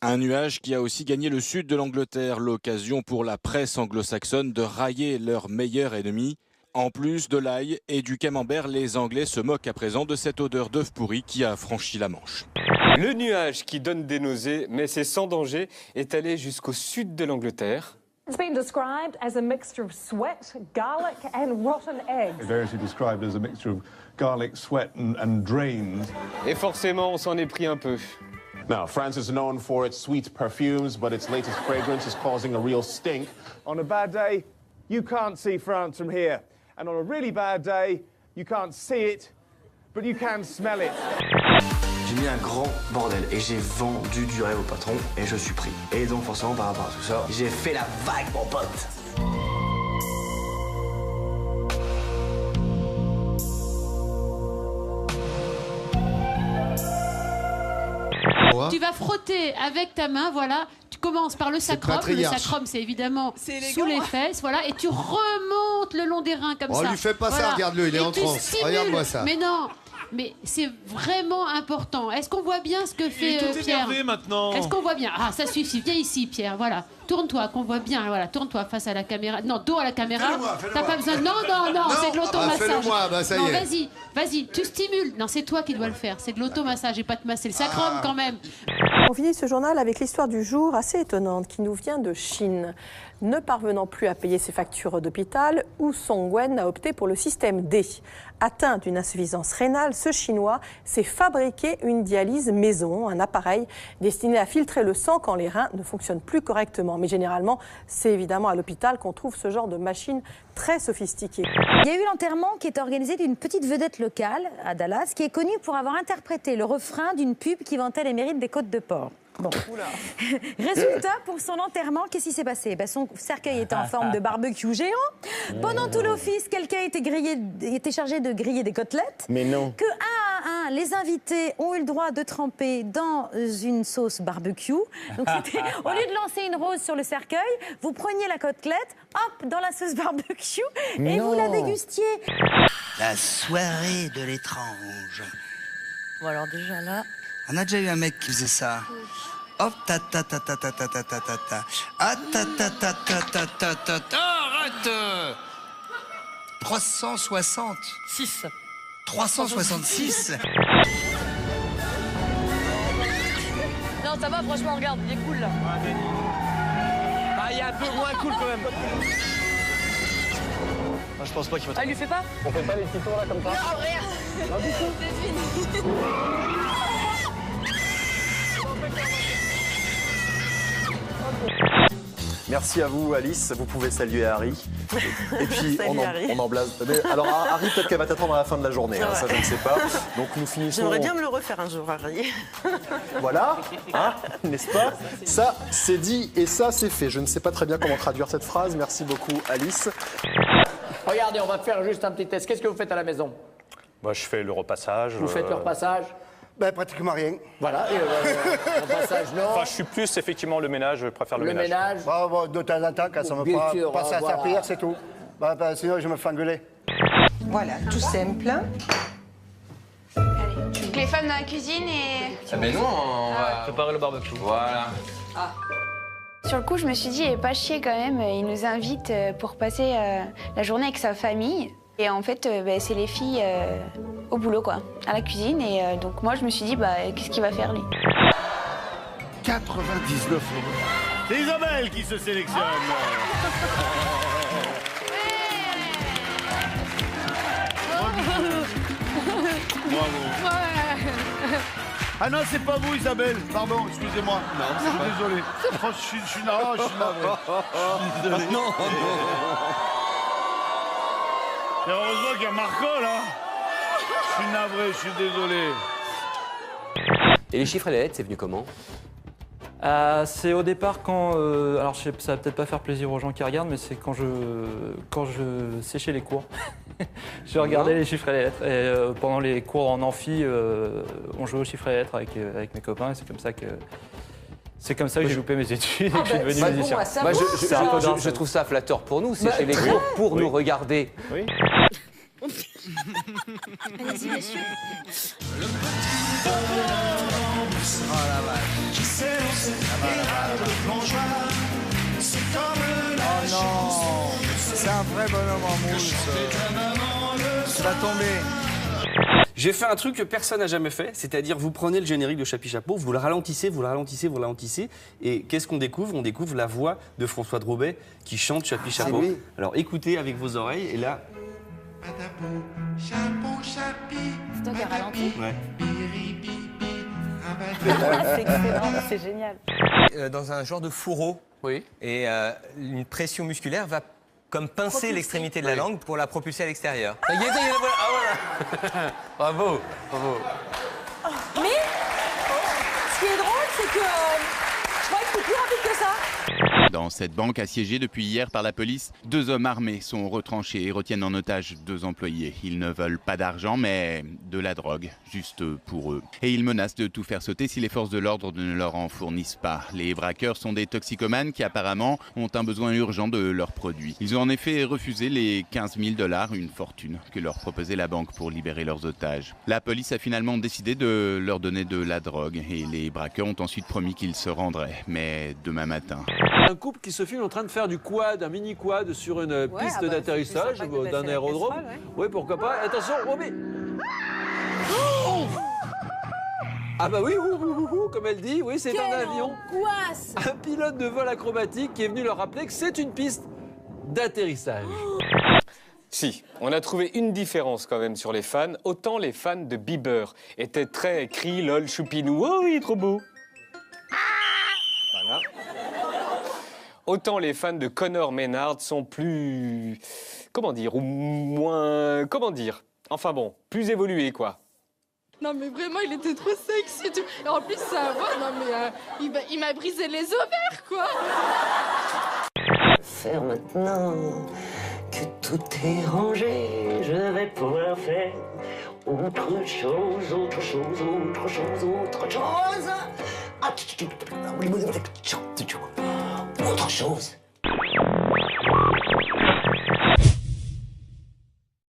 Un nuage qui a aussi gagné le sud de l'Angleterre, l'occasion pour la presse anglo-saxonne de railler leur meilleur ennemi. En plus de l'ail et du camembert, les Anglais se moquent à présent de cette odeur d'œuf pourri qui a franchi la Manche. Le nuage qui donne des nausées, mais c'est sans danger, est allé jusqu'au sud de l'Angleterre. It's been described as a mixture of sweat, garlic and rotten eggs. Variously described as a mixture of garlic, sweat and drains. Et forcément, on s'en est pris un peu. Now, France is known for its sweet perfumes, but its latest fragrance is causing a real stink. On a bad day, you can't see France from here. And on a really bad day, you can't see it, but you can smell it. J'ai mis un grand bordel et j'ai vendu du rêve au patron et je suis pris. Et donc forcément par rapport à tout ça, j'ai fait la vague, mon pote. Tu vas frotter avec ta main, voilà. Tu commences par le sacrum. Le sacrum, c'est évidemment sous les fesses, voilà. Et tu remontes le long des reins comme ça. On lui fait pas ça, regarde-le, il est en transe. Regarde-moi ça. Mais non, mais c'est vraiment important. Est-ce qu'on voit bien ce que fait Pierre maintenant. Est-ce qu'on voit bien? Ah, ça suffit. Viens ici, Pierre. Voilà. Tourne-toi, qu'on voit bien. Voilà. Tourne-toi face à la caméra. Non, dos à la caméra. T'as pas besoin. Non, c'est de l'automassage. Fais-le-moi, bah ça y est. Vas-y, tu stimules. Non, c'est toi qui dois le faire. C'est de l'automassage et pas de masser le sacrum quand même. On finit ce journal avec l'histoire du jour assez étonnante qui nous vient de Chine. Ne parvenant plus à payer ses factures d'hôpital, Wu Songwen a opté pour le système D. Atteint d'une insuffisance rénale, ce Chinois s'est fabriqué une dialyse maison, un appareil destiné à filtrer le sang quand les reins ne fonctionnent plus correctement. Mais généralement, c'est évidemment à l'hôpital qu'on trouve ce genre de machine très sophistiquée. Il y a eu l'enterrement qui est organisé d'une petite vedette locale à Dallas qui est connue pour avoir interprété le refrain d'une pub qui vantait les mérites des côtes de porc. Bon. Résultat, pour son enterrement, qu'est-ce qui s'est passé? Son cercueil était en forme de barbecue géant. Pendant tout l'office, quelqu'un était chargé de griller des côtelettes. Mais non. Que un, les invités ont eu le droit de tremper dans une sauce barbecue. Donc au lieu de lancer une rose sur le cercueil, vous preniez la côtelette, hop, dans la sauce barbecue et vous la dégustiez. La soirée de l'étrange. Bon alors déjà là... On a déjà eu un mec qui faisait ça. Hop, ta ta ta ta ta ta ta ta ta ta. Ah ta ta ta ta ta ta ta ta. Arrête 366. 366. Non, ça va, franchement, regarde, il est cool là. Ah, il est un peu moins cool quand même. Ah, je pense pas qu'il va. Ah, il lui fait pas? On fait pas les petits tours là comme ça? Non, regarde. Non, du tout. C'est fini. Merci à vous, Alice. Vous pouvez saluer Harry. Et puis, Harry. on embrasse. Alors, Harry, peut-être qu'elle va t'attendre à la fin de la journée. Hein, ça, je ne sais pas. Donc, nous finissons. J'aimerais bien me le refaire un jour, Harry. Voilà, hein, n'est-ce pas? Ça, c'est dit et ça, c'est fait. Je ne sais pas très bien comment traduire cette phrase. Merci beaucoup, Alice. Regardez, on va faire juste un petit test. Qu'est-ce que vous faites à la maison? Moi, je fais le repassage. Vous faites le repassage? Ben, pratiquement rien. Voilà, et le repassage, non. Enfin, je suis plus effectivement le ménage, je préfère le ménage. Le ménage. Bon, de temps en temps, quand ça me passe à servir, c'est tout. Sinon, je me fais engueuler. Voilà, tout simple. Allez, les femmes dans la cuisine et... Ah ben non, on va préparer le barbecue. Voilà. Ah. Sur le coup, je me suis dit, il est pas chier quand même. Il nous invite pour passer la journée avec sa famille. Et en fait, c'est les filles au boulot, quoi, à la cuisine. Et donc moi, je me suis dit, qu'est-ce qu'il va faire, lui? 99 euros. C'est Isabelle qui se sélectionne. Bravo. Ah non, c'est pas vous, Isabelle. Pardon, excusez-moi. Non, je suis désolé. Je suis navré. Je suis désolé. Non. Et heureusement qu'il y a Marco, là. Je suis navré, je suis désolé. Et les chiffres et les lettres, c'est venu comment? C'est au départ quand... alors ça va peut-être pas faire plaisir aux gens qui regardent, mais c'est quand je séchais les cours. Je regardais les chiffres et les lettres. Et pendant les cours en amphi, on jouait aux chiffres et les lettres avec mes copains. Et c'est comme ça que j'ai loupé mes études et que je suis devenu musicien. Je trouve ça flatteur pour nous, c'est chez les cours pour nous regarder. Oui. Allez-y, messieurs. Le petit bonhomme sera la vache. Oh non, c'est un vrai bonhomme en mousse. Ça va tomber. J'ai fait un truc que personne n'a jamais fait, c'est-à-dire vous prenez le générique de Chapi Chapeau, vous le ralentissez, vous le ralentissez, vous le ralentissez, et qu'est-ce qu'on découvre? On découvre la voix de François Drobet qui chante Chapi Chapeau. Alors écoutez avec vos oreilles, et là... C'est toi qui as ralenti? Ouais. C'est excellent, c'est génial. Dans un genre de fourreau. Oui. Et une pression musculaire va comme pincer l'extrémité de la langue pour la propulser à l'extérieur. Ça y est, voilà. Ah voilà. Bravo, bravo. Mais ce qui est drôle, c'est que je crois que c'est plus rapide que ça. Dans cette banque assiégée depuis hier par la police, 2 hommes armés sont retranchés et retiennent en otage 2 employés. Ils ne veulent pas d'argent, mais de la drogue, juste pour eux. Et ils menacent de tout faire sauter si les forces de l'ordre ne leur en fournissent pas. Les braqueurs sont des toxicomanes qui apparemment ont un besoin urgent de leurs produits. Ils ont en effet refusé les 15 000 $, une fortune, que leur proposait la banque pour libérer leurs otages. La police a finalement décidé de leur donner de la drogue et les braqueurs ont ensuite promis qu'ils se rendraient, mais demain matin. Un couple qui se filme en train de faire du quad, un mini quad sur une piste d'atterrissage d'un aérodrome. Oui, pourquoi pas. Attention, oh mais... Oh ah bah oui, comme elle dit, oui, c'est un avion. Angoisse. Un pilote de vol acrobatique qui est venu leur rappeler que c'est une piste d'atterrissage. Si, on a trouvé une différence quand même sur les fans. Autant les fans de Bieber étaient très cri, lol, choupinou, oh oui, trop beau. Voilà. Autant les fans de Connor Maynard sont plus... Comment dire? Ou moins... Comment dire? Enfin bon, plus évolués, quoi. Non mais vraiment, il était trop sexy et tout. Et en plus, sa voix, non mais il m'a brisé les ovaires, quoi. Faire maintenant que tout est rangé, je vais pouvoir faire autre chose, autre chose, autre chose, autre chose. Autre chose.